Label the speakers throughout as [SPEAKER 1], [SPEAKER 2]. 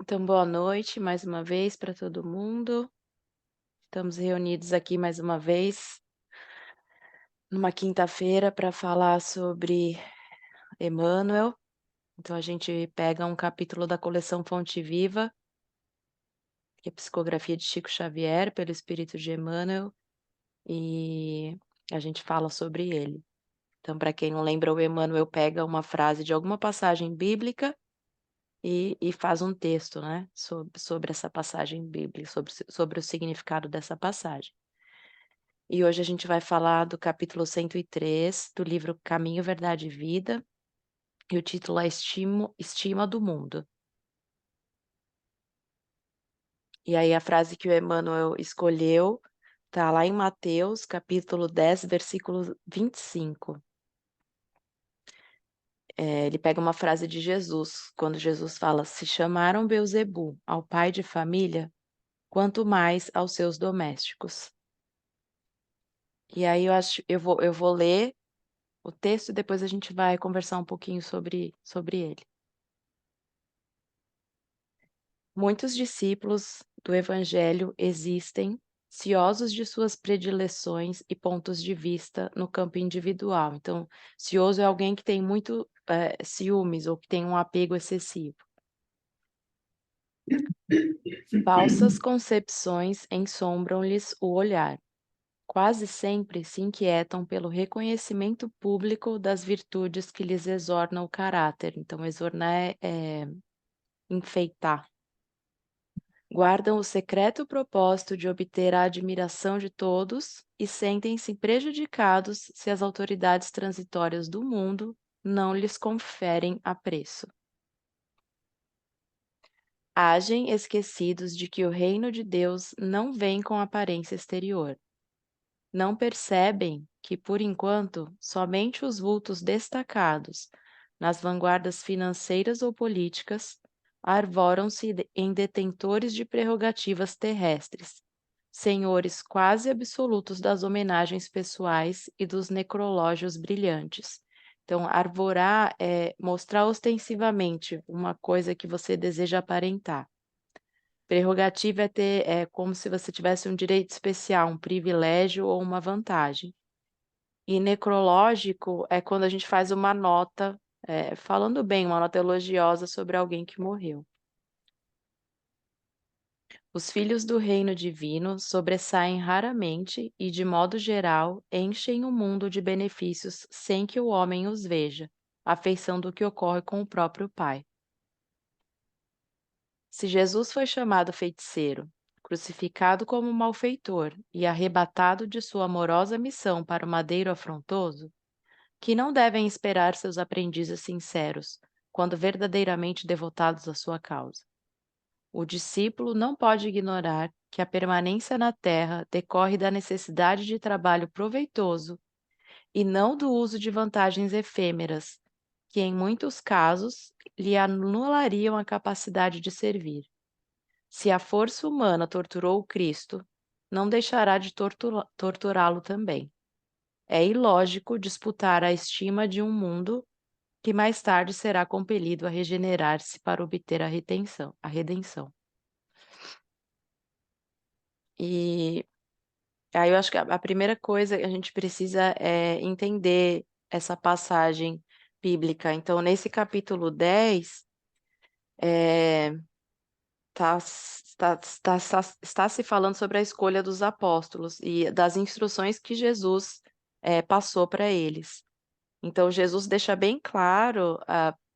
[SPEAKER 1] Então, boa noite mais uma vez para todo mundo. Estamos reunidos aqui mais uma vez, numa quinta-feira, para falar sobre Emmanuel. Então, a gente pega um capítulo da coleção Fonte Viva, que é a psicografia de Chico Xavier, pelo espírito de Emmanuel, e a gente fala sobre ele. Então, para quem não lembra, o Emmanuel pega uma frase de alguma passagem bíblica e faz um texto, né, sobre essa passagem bíblica, sobre o significado dessa passagem. E hoje a gente vai falar do capítulo 103 do livro Caminho, Verdade e Vida, e o título é Estima do Mundo. E aí a frase que o Emmanuel escolheu tá lá em Mateus, capítulo 10, versículo 25. Ele pega uma frase de Jesus, quando Jesus fala: "Se chamaram Beelzebu ao pai de família, quanto mais aos seus domésticos". E aí eu vou ler o texto e depois a gente vai conversar um pouquinho sobre ele. Muitos discípulos do Evangelho existem, ciosos de suas predileções e pontos de vista no campo individual. Então, cioso é alguém que tem muito ciúmes ou que tem um apego excessivo. Falsas concepções ensombram-lhes o olhar. Quase sempre se inquietam pelo reconhecimento público das virtudes que lhes exornam o caráter. Então, exornar é enfeitar. Guardam o secreto propósito de obter a admiração de todos e sentem-se prejudicados se as autoridades transitórias do mundo não lhes conferem apreço. Agem esquecidos de que o reino de Deus não vem com aparência exterior. Não percebem que, por enquanto, somente os vultos destacados nas vanguardas financeiras ou políticas arvoram-se em detentores de prerrogativas terrestres, senhores quase absolutos das homenagens pessoais e dos necrológios brilhantes. Então, arvorar é mostrar ostensivamente uma coisa que você deseja aparentar. Prerrogativa é como se você tivesse um direito especial, um privilégio ou uma vantagem. E necrológico é quando a gente faz uma nota, falando bem, uma nota elogiosa sobre alguém que morreu. Os filhos do reino divino sobressaem raramente e, de modo geral, enchem o mundo de benefícios sem que o homem os veja, à feição do que ocorre com o próprio Pai. Se Jesus foi chamado feiticeiro, crucificado como malfeitor e arrebatado de sua amorosa missão para o madeiro afrontoso, que não devem esperar seus aprendizes sinceros, quando verdadeiramente devotados à sua causa. O discípulo não pode ignorar que a permanência na terra decorre da necessidade de trabalho proveitoso e não do uso de vantagens efêmeras, que em muitos casos lhe anulariam a capacidade de servir. Se a força humana torturou o Cristo, não deixará de torturá-lo também. É ilógico disputar a estima de um mundo que mais tarde será compelido a regenerar-se para obter a redenção. E aí eu acho que a primeira coisa que a gente precisa é entender essa passagem bíblica. Então, nesse capítulo 10, eh, está se falando sobre a escolha dos apóstolos e das instruções que Jesus, passou para eles. Então Jesus deixa bem claro,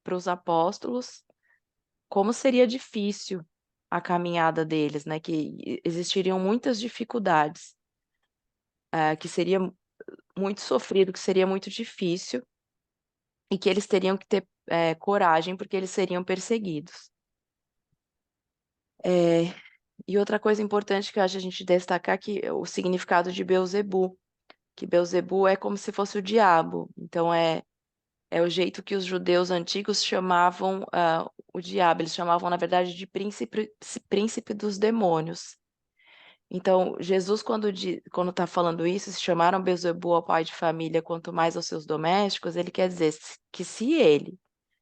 [SPEAKER 1] para os apóstolos como seria difícil a caminhada deles, né, que existiriam muitas dificuldades, que seria muito sofrido, que seria muito difícil e que eles teriam que ter, coragem, porque eles seriam perseguidos. Eh E outra coisa importante que eu acho a gente destacar que é o significado de Beelzebu, que Beelzebu é como se fosse o diabo, então é o jeito que os judeus antigos chamavam, o diabo, eles chamavam na verdade de príncipe dos demônios. Então Jesus quando está falando isso, se chamaram Beelzebu ao pai de família, quanto mais aos seus domésticos, ele quer dizer que se ele,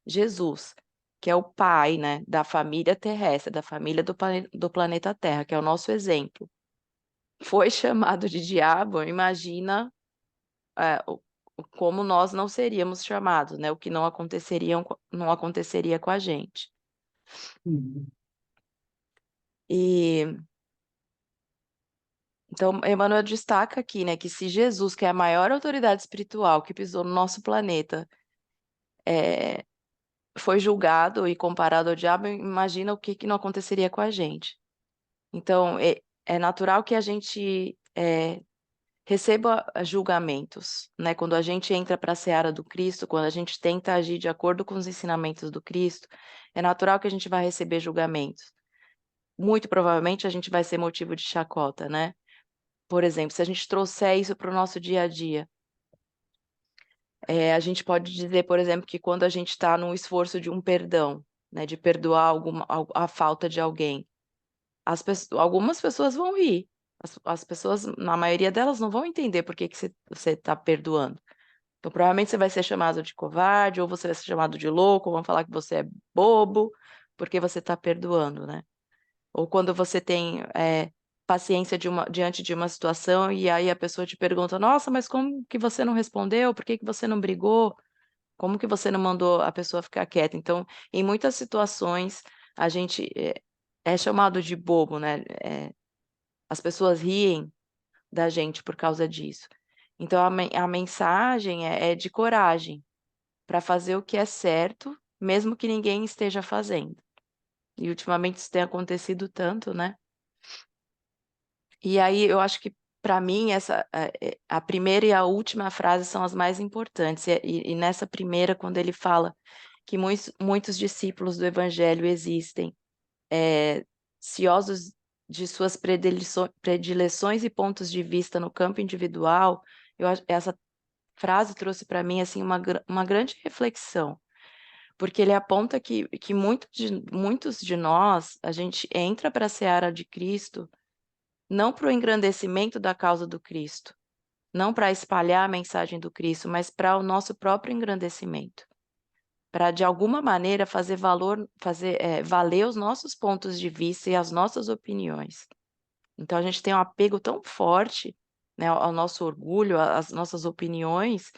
[SPEAKER 1] Jesus, que é o pai, né, da família terrestre, da família do planeta Terra, que é o nosso exemplo, foi chamado de diabo, imagina é, como nós não seríamos chamados, né? O que não aconteceria com a gente.
[SPEAKER 2] Uhum.
[SPEAKER 1] E então, Emmanuel destaca aqui, né, que se Jesus, que é a maior autoridade espiritual que pisou no nosso planeta, é, foi julgado e comparado ao diabo, imagina o que, que não aconteceria com a gente. Então, é natural que a gente receba julgamentos, né? Quando a gente entra para a seara do Cristo, quando a gente tenta agir de acordo com os ensinamentos do Cristo, é natural que a gente vai receber julgamentos. Muito provavelmente a gente vai ser motivo de chacota, né? Por exemplo, se a gente trouxer isso para o nosso dia a dia, a gente pode dizer, por exemplo, que quando a gente está num esforço de um perdão, né, de perdoar a falta de alguém, algumas pessoas vão rir. As pessoas, na maioria delas, não vão entender por que que você está perdoando. Então, provavelmente você vai ser chamado de covarde, ou você vai ser chamado de louco, ou vão falar que você é bobo, porque você está perdoando, né? Ou quando você tem paciência diante de uma situação e aí a pessoa te pergunta: Nossa, mas como que você não respondeu? Por que que você não brigou? Como que você não mandou a pessoa ficar quieta? Então, em muitas situações, a gente é chamado de bobo, né? As pessoas riem da gente por causa disso. Então, a mensagem é de coragem para fazer o que é certo, mesmo que ninguém esteja fazendo. E ultimamente isso tem acontecido tanto, né? E aí eu acho que para mim a primeira e a última frase são as mais importantes. E nessa primeira, quando ele fala que muitos discípulos do Evangelho existem, ciosos de suas predileções e pontos de vista no campo individual, essa frase trouxe para mim assim uma grande reflexão, porque ele aponta que muitos de nós, a gente entra para a seara de Cristo não para o engrandecimento da causa do Cristo, não para espalhar a mensagem do Cristo, mas para o nosso próprio engrandecimento, para de alguma maneira valer os nossos pontos de vista e as nossas opiniões. Então a gente tem um apego tão forte, né, ao nosso orgulho, às nossas opiniões,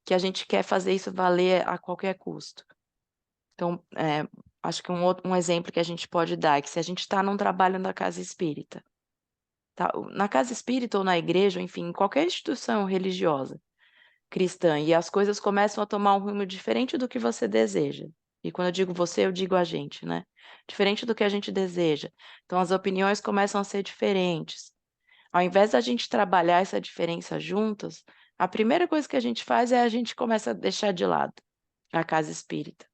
[SPEAKER 1] que a gente quer fazer isso valer a qualquer custo. Então, acho que um exemplo que a gente pode dar é que se a gente está num trabalho na casa espírita, tá? Na casa espírita ou na igreja, ou enfim, em qualquer instituição religiosa cristã, e as coisas começam a tomar um rumo diferente do que você deseja. E quando eu digo você, eu digo a gente, né? Diferente do que a gente deseja. Então as opiniões começam a ser diferentes. Ao invés da gente trabalhar essa diferença juntos, a primeira coisa que a gente faz é a gente começa a deixar de lado a casa espírita.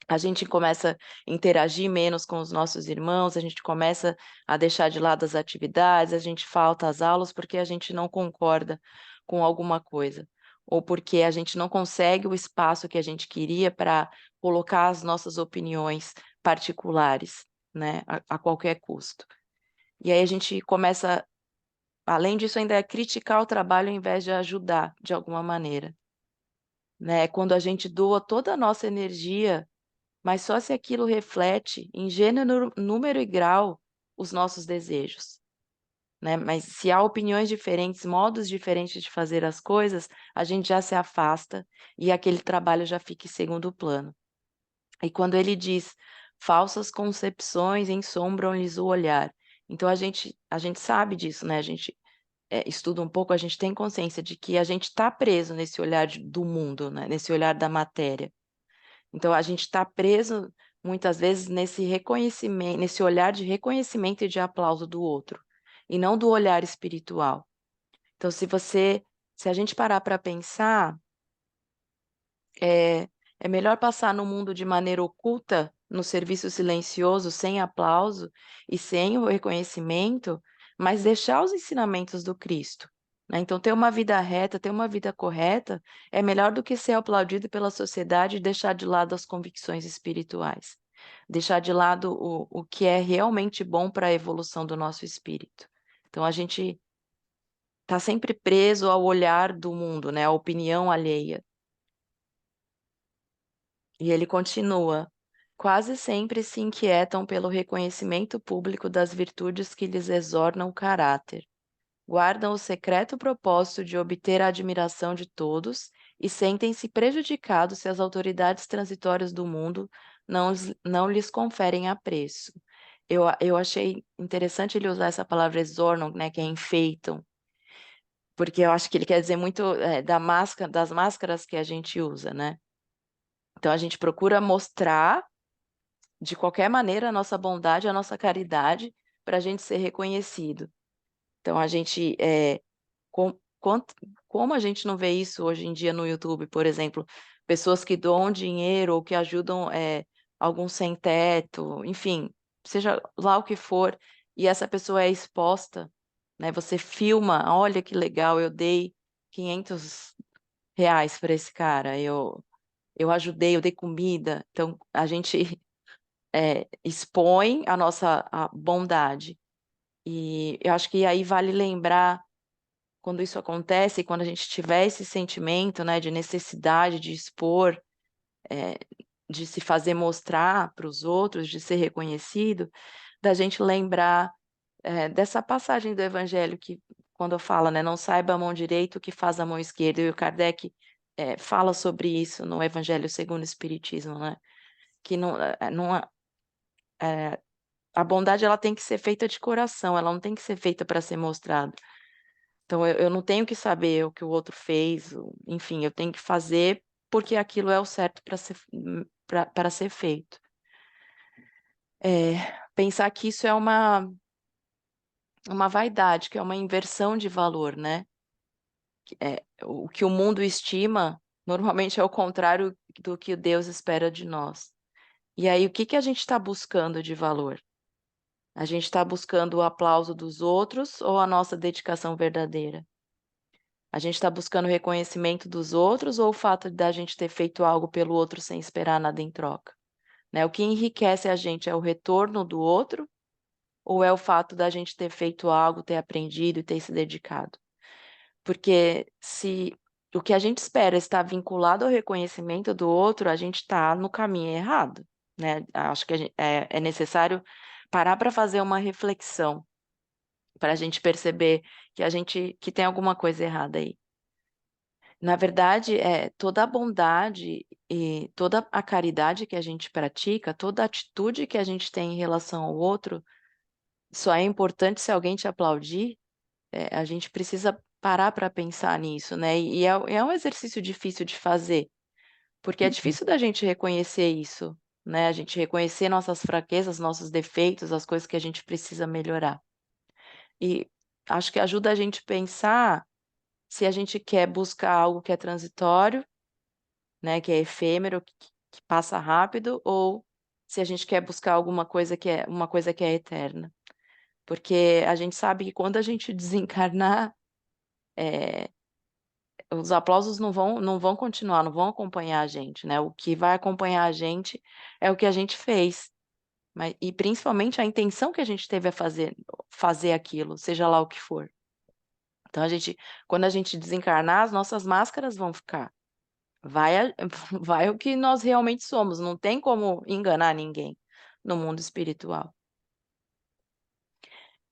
[SPEAKER 1] A gente começa a interagir menos com os nossos irmãos, a gente começa a deixar de lado as atividades, a gente falta às aulas porque a gente não concorda com alguma coisa, ou porque a gente não consegue o espaço que a gente queria para colocar as nossas opiniões particulares, né, a qualquer custo. E aí a gente começa, além disso, ainda é criticar o trabalho ao invés de ajudar de alguma maneira, né? Quando a gente doa toda a nossa energia, mas só se aquilo reflete em gênero, número e grau os nossos desejos, né? Mas se há opiniões diferentes, modos diferentes de fazer as coisas, a gente já se afasta e aquele trabalho já fica em segundo plano. E quando ele diz falsas concepções ensombram-lhes o olhar, então a gente sabe disso, né? A gente estuda um pouco, a gente tem consciência de que a gente está preso nesse olhar do mundo, né? Nesse olhar da matéria. Então, a gente está preso muitas vezes nesse reconhecimento, nesse olhar de reconhecimento e de aplauso do outro, e não do olhar espiritual. Então, se a gente parar para pensar, é melhor passar no mundo de maneira oculta, no serviço silencioso, sem aplauso e sem o reconhecimento, mas deixar os ensinamentos do Cristo, né? Então, ter uma vida reta, ter uma vida correta, é melhor do que ser aplaudido pela sociedade e deixar de lado as convicções espirituais, deixar de lado o que é realmente bom para a evolução do nosso espírito. Então, a gente está sempre preso ao olhar do mundo, né? À opinião alheia. E ele continua. quase sempre se inquietam pelo reconhecimento público das virtudes que lhes exornam o caráter. Guardam o secreto propósito de obter a admiração de todos e sentem-se prejudicados se as autoridades transitórias do mundo não lhes conferem apreço. Eu achei interessante ele usar essa palavra exornam, né, que é enfeitam, porque eu acho que ele quer dizer muito das máscaras que a gente usa, né? Então a gente procura mostrar de qualquer maneira a nossa bondade, a nossa caridade, para a gente ser reconhecido. Então a gente com- quant- como a gente não vê isso hoje em dia no YouTube, por exemplo, pessoas que doam dinheiro ou que ajudam algum sem-teto, enfim, seja lá o que for, e essa pessoa é exposta, né? Você filma, olha que legal, eu dei R$ 500 para esse cara, eu ajudei, eu dei comida. Então, a gente expõe a nossa bondade. E eu acho que aí vale lembrar quando isso acontece, quando a gente tiver esse sentimento, né, de necessidade de expor, é, de se fazer mostrar para os outros, de ser reconhecido, da gente lembrar dessa passagem do Evangelho que, quando fala, né, não saiba a mão direita o que faz a mão esquerda, e o Kardec fala sobre isso no Evangelho segundo o Espiritismo, né, que a bondade ela tem que ser feita de coração, ela não tem que ser feita para ser mostrada. Então, eu não tenho que saber o que o outro fez, enfim, eu tenho que fazer porque aquilo é o certo para ser feito. Pensar que isso é uma vaidade, que é uma inversão de valor, né? O que o mundo estima, normalmente é o contrário do que Deus espera de nós. E aí, o que que a gente está buscando de valor? A gente está buscando o aplauso dos outros ou a nossa dedicação verdadeira? A gente está buscando o reconhecimento dos outros ou o fato da gente ter feito algo pelo outro sem esperar nada em troca? Né? O que enriquece a gente é o retorno do outro ou é o fato da gente ter feito algo, ter aprendido e ter se dedicado? Porque se o que a gente espera está vinculado ao reconhecimento do outro, a gente está no caminho errado, né? Acho que é necessário parar para fazer uma reflexão, para a gente perceber que tem alguma coisa errada aí. Na verdade, toda a bondade e toda a caridade que a gente pratica, toda a atitude que a gente tem em relação ao outro, só é importante se alguém te aplaudir. A gente precisa parar para pensar nisso, né? E é um exercício difícil de fazer, porque é difícil da gente reconhecer isso, né? A gente reconhecer nossas fraquezas, nossos defeitos, as coisas que a gente precisa melhorar. E acho que ajuda a gente pensar se a gente quer buscar algo que é transitório, né, que é efêmero, que passa rápido, ou se a gente quer buscar alguma coisa uma coisa que é eterna. Porque a gente sabe que quando a gente desencarnar, os aplausos não vão continuar, não vão acompanhar a gente, né? O que vai acompanhar a gente é o que a gente fez, e principalmente a intenção que a gente teve a fazer aquilo, seja lá o que for. Então, quando a gente desencarnar, as nossas máscaras vão ficar. Vai o que nós realmente somos, não tem como enganar ninguém no mundo espiritual.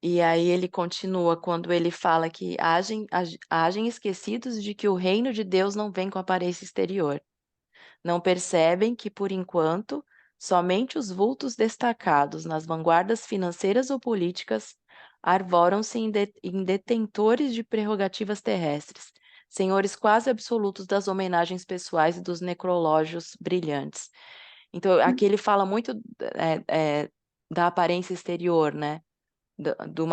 [SPEAKER 1] E aí ele continua quando ele fala que agem esquecidos de que o reino de Deus não vem com aparência exterior. Não percebem que, por enquanto, somente os vultos destacados nas vanguardas financeiras ou políticas arvoram-se em detentores de prerrogativas terrestres, senhores quase absolutos das homenagens pessoais e dos necrológios brilhantes. Então, aqui ele fala muito da aparência exterior, né? Do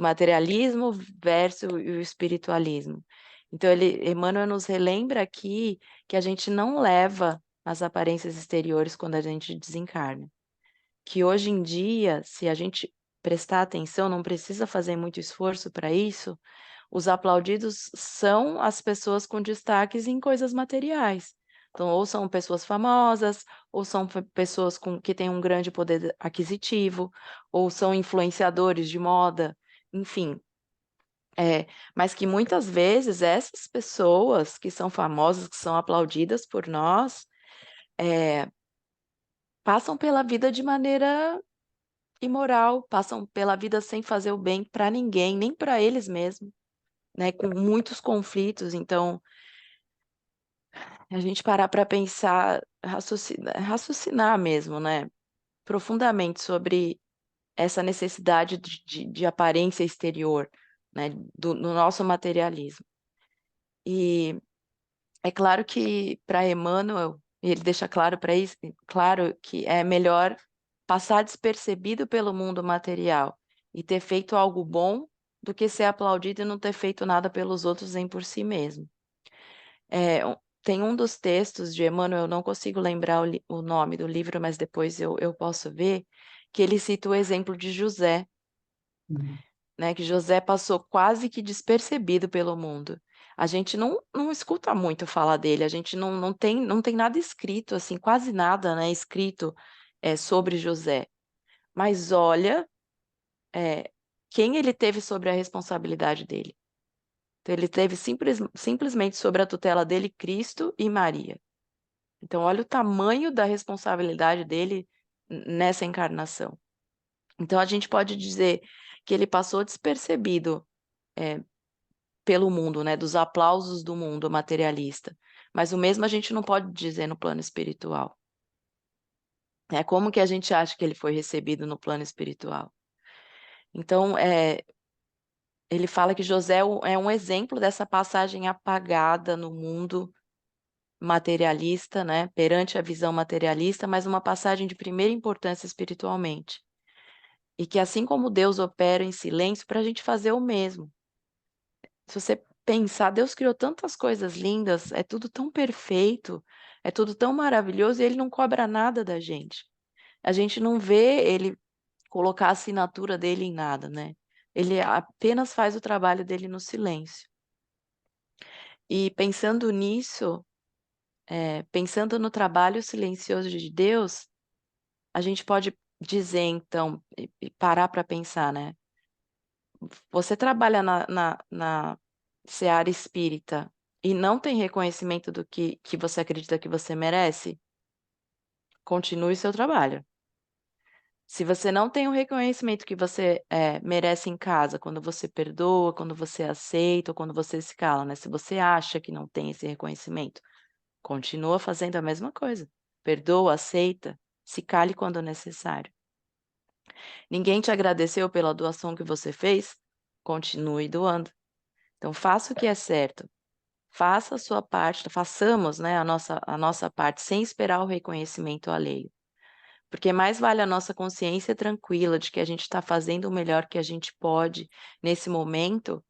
[SPEAKER 1] materialismo versus o espiritualismo. Então, Emmanuel nos relembra aqui que a gente não leva as aparências exteriores quando a gente desencarna. Que hoje em dia, se a gente prestar atenção, não precisa fazer muito esforço para isso, os aplaudidos são as pessoas com destaques em coisas materiais. Então, ou são pessoas famosas, ou são pessoas que têm um grande poder aquisitivo, ou são influenciadores de moda, enfim. Mas que muitas vezes essas pessoas que são famosas, que são aplaudidas por nós, passam pela vida de maneira imoral, passam pela vida sem fazer o bem para ninguém, nem para eles mesmos, né? Com muitos conflitos. Então, a gente parar para pensar, raciocinar mesmo, né? Profundamente sobre essa necessidade de aparência exterior, né? Do nosso materialismo. E é claro que para Emmanuel, ele deixa claro para isso, claro que é melhor passar despercebido pelo mundo material e ter feito algo bom do que ser aplaudido e não ter feito nada pelos outros nem por si mesmo. Tem um dos textos de Emmanuel, eu não consigo lembrar o nome do livro, mas depois eu posso ver, que ele cita o exemplo de José, né, que José passou quase que despercebido pelo mundo. A gente não escuta muito falar dele, a gente não tem nada escrito, assim, quase nada, né, escrito sobre José. Mas olha quem ele teve sobre a responsabilidade dele. Então, ele teve simplesmente sobre a tutela dele Cristo e Maria. Então, olha o tamanho da responsabilidade dele nessa encarnação. Então, a gente pode dizer que ele passou despercebido pelo mundo, né, dos aplausos do mundo materialista. Mas o mesmo a gente não pode dizer no plano espiritual. Como que a gente acha que ele foi recebido no plano espiritual? Então, ele fala que José é um exemplo dessa passagem apagada no mundo materialista, né, perante a visão materialista, mas uma passagem de primeira importância espiritualmente. E que assim como Deus opera em silêncio, para a gente fazer o mesmo. Se você pensar, Deus criou tantas coisas lindas, é tudo tão perfeito, é tudo tão maravilhoso e ele não cobra nada da gente. A gente não vê ele colocar a assinatura dele em nada, né? Ele apenas faz o trabalho dele no silêncio. E pensando nisso, pensando no trabalho silencioso de Deus, a gente pode dizer, então, e parar para pensar, né? Você trabalha na seara espírita e não tem reconhecimento do que você acredita que você merece, continue seu trabalho. Se você não tem o reconhecimento que você merece em casa, quando você perdoa, quando você aceita ou quando você se cala, né? Se você acha que não tem esse reconhecimento, continua fazendo a mesma coisa. Perdoa, aceita, se cale quando necessário. Ninguém te agradeceu pela doação que você fez? Continue doando. Então, faça o que é certo. Faça a sua parte, façamos, né, a nossa parte sem esperar o reconhecimento alheio. Porque mais vale a nossa consciência tranquila de que a gente está fazendo o melhor que a gente pode nesse momento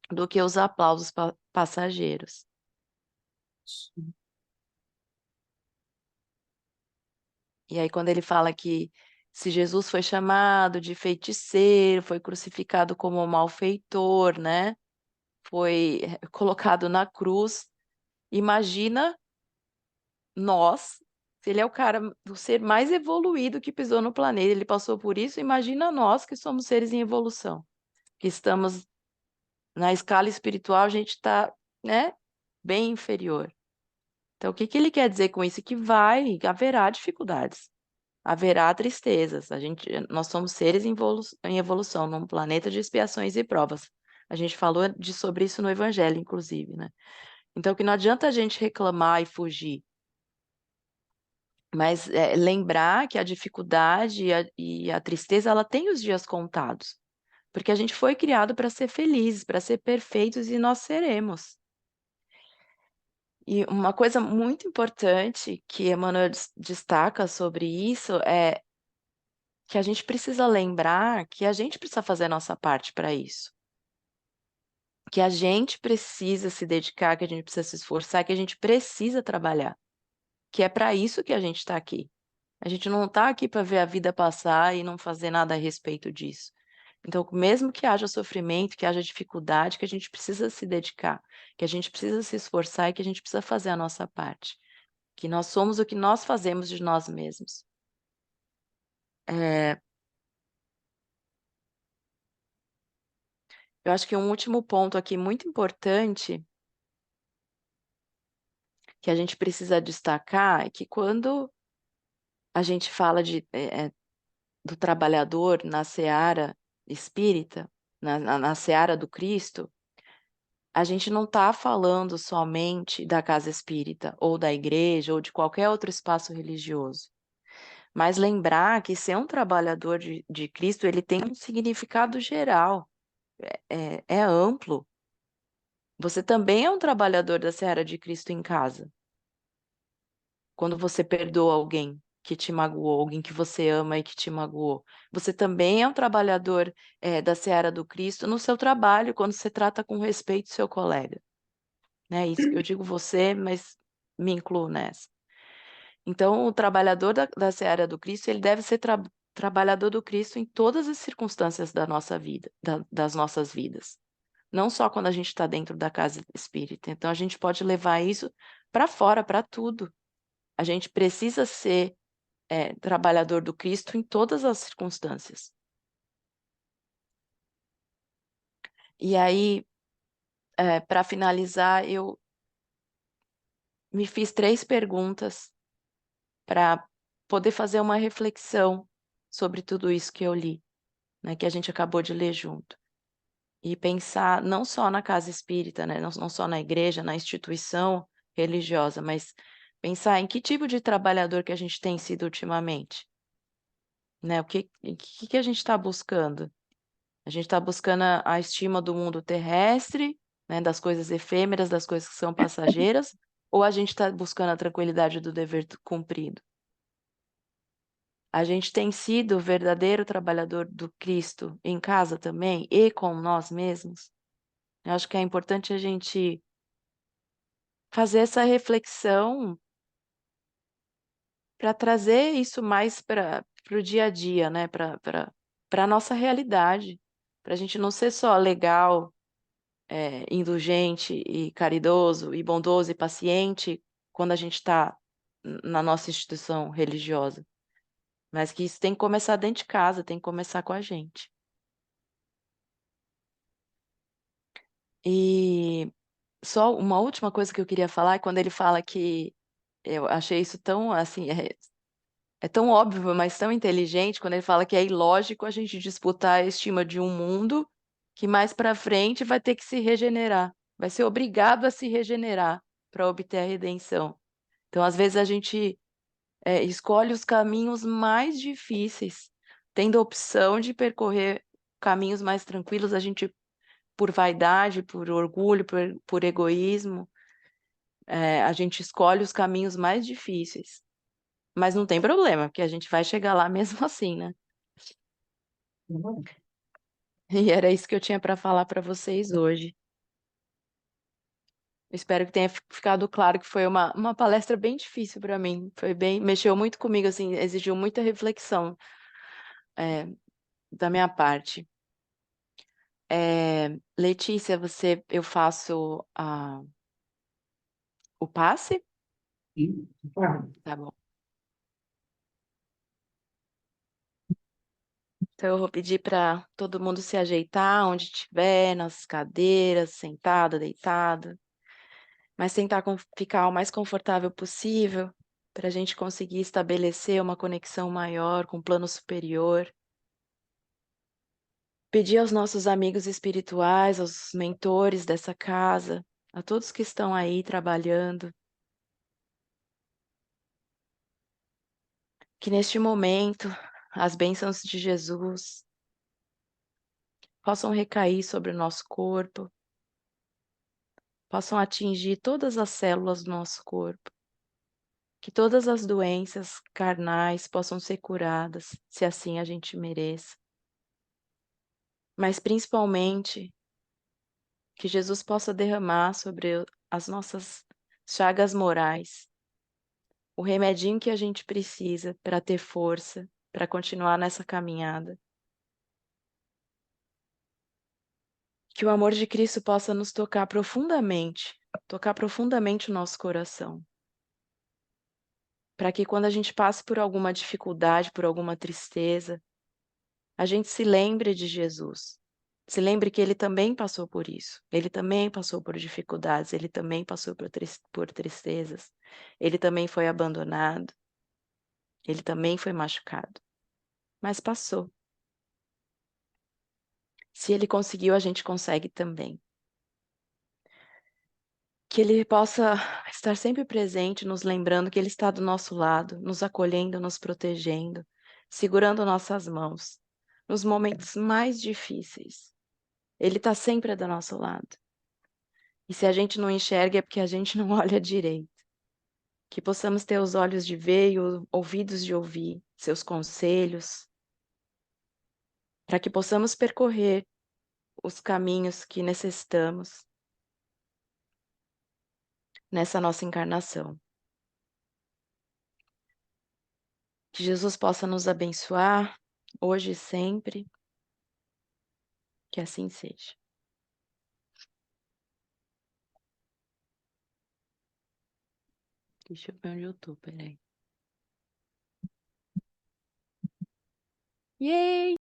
[SPEAKER 1] do que os aplausos passageiros. E aí, quando ele fala que se Jesus foi chamado de feiticeiro, foi crucificado como malfeitor, né? Foi colocado na cruz. Imagina nós, se ele é o ser mais evoluído que pisou no planeta, ele passou por isso, imagina nós que somos seres em evolução, que estamos na escala espiritual, a gente está, né, bem inferior. Então, o que que ele quer dizer com isso? Que haverá dificuldades, haverá tristezas. Nós somos seres em evolução, num planeta de expiações e provas. A gente falou sobre isso no Evangelho, inclusive, né? Então, que não adianta a gente reclamar e fugir, mas lembrar que a dificuldade e a tristeza, ela tem os dias contados, porque a gente foi criado para ser felizes, para ser perfeitos e nós seremos. E uma coisa muito importante que Emmanuel destaca sobre isso é que a gente precisa lembrar que a gente precisa fazer a nossa parte para isso. Que a gente precisa se dedicar, que a gente precisa se esforçar, que a gente precisa trabalhar. Que é para isso que a gente está aqui. A gente não está aqui para ver a vida passar e não fazer nada a respeito disso. Então, mesmo que haja sofrimento, que haja dificuldade, que a gente precisa se dedicar, que a gente precisa se esforçar e que a gente precisa fazer a nossa parte. Que nós somos o que nós fazemos de nós mesmos. Eu acho que um último ponto aqui muito importante que a gente precisa destacar é que quando a gente fala do trabalhador na seara espírita, na seara do Cristo, a gente não está falando somente da casa espírita, ou da igreja, ou de qualquer outro espaço religioso. Mas lembrar que ser um trabalhador de Cristo, ele tem um significado geral, é amplo. Você também é um trabalhador da seara de Cristo em casa. Quando você perdoa alguém que te magoou, alguém que você ama e que te magoou. Você também é um trabalhador da seara do Cristo no seu trabalho, quando você trata com respeito seu colega. Né? Isso, eu digo você, mas me incluo nessa. Então, o trabalhador da seara do Cristo, ele deve ser trabalhador do Cristo em todas as circunstâncias da nossa vida, das nossas vidas. Não só quando a gente está dentro da casa espírita. Então, a gente pode levar isso para fora, para tudo. A gente precisa ser trabalhador do Cristo em todas as circunstâncias. E aí, para finalizar, eu me fiz 3 perguntas para poder fazer uma reflexão sobre tudo isso que eu li, né, que a gente acabou de ler junto. E pensar não só na casa espírita, né, não só na igreja, na instituição religiosa, mas pensar em que tipo de trabalhador que a gente tem sido ultimamente, né? O que a gente está buscando? A gente está buscando a estima do mundo terrestre, né, das coisas efêmeras, das coisas que são passageiras, ou a gente está buscando a tranquilidade do dever cumprido? A gente tem sido o verdadeiro trabalhador do Cristo em casa também e com nós mesmos? Eu acho que é importante a gente fazer essa reflexão para trazer isso mais para o dia a dia, né? Para a nossa realidade, para a gente não ser só legal, indulgente e caridoso e bondoso e paciente quando a gente está na nossa instituição religiosa, mas que isso tem que começar dentro de casa, tem que começar com a gente. E só uma última coisa que eu queria falar é quando ele fala que eu achei isso tão assim, é tão óbvio, mas tão inteligente, quando ele fala que é ilógico a gente disputar a estima de um mundo que mais para frente vai ter que se regenerar, vai ser obrigado a se regenerar para obter a redenção. Então, às vezes, a gente escolhe os caminhos mais difíceis, tendo a opção de percorrer caminhos mais tranquilos, a gente, por vaidade, por orgulho, por egoísmo, a gente escolhe os caminhos mais difíceis. Mas não tem problema, porque a gente vai chegar lá mesmo assim, né? E era isso que eu tinha para falar para vocês hoje. Espero que tenha ficado claro que foi uma palestra bem difícil para mim. Mexeu muito comigo, assim, exigiu muita reflexão da minha parte. Letícia, eu faço o passe?
[SPEAKER 2] Sim, claro.
[SPEAKER 1] Tá bom. Então eu vou pedir para todo mundo se ajeitar onde estiver, nas cadeiras, sentado, deitado. Mas tentar ficar o mais confortável possível para a gente conseguir estabelecer uma conexão maior com o plano superior. Pedir aos nossos amigos espirituais, aos mentores dessa casa, a todos que estão aí trabalhando, que neste momento as bênçãos de Jesus possam recair sobre o nosso corpo, possam atingir todas as células do nosso corpo, que todas as doenças carnais possam ser curadas, se assim a gente mereça. Mas principalmente que Jesus possa derramar sobre as nossas chagas morais o remedinho que a gente precisa para ter força, para continuar nessa caminhada. Que o amor de Cristo possa nos tocar profundamente o nosso coração. Para que quando a gente passe por alguma dificuldade, por alguma tristeza, a gente se lembre de Jesus. Se lembre que ele também passou por isso. Ele também passou por dificuldades, ele também passou por tristezas. Ele também foi abandonado. Ele também foi machucado, mas passou. Se ele conseguiu, a gente consegue também. Que ele possa estar sempre presente, nos lembrando que ele está do nosso lado, nos acolhendo, nos protegendo, segurando nossas mãos, nos momentos mais difíceis. Ele está sempre do nosso lado. E se a gente não enxerga é porque a gente não olha direito. Que possamos ter os olhos de ver e os ouvidos de ouvir seus conselhos, para que possamos percorrer os caminhos que necessitamos nessa nossa encarnação. Que Jesus possa nos abençoar hoje e sempre, que assim seja. Deixa eu ver onde eu tô, peraí. Yay!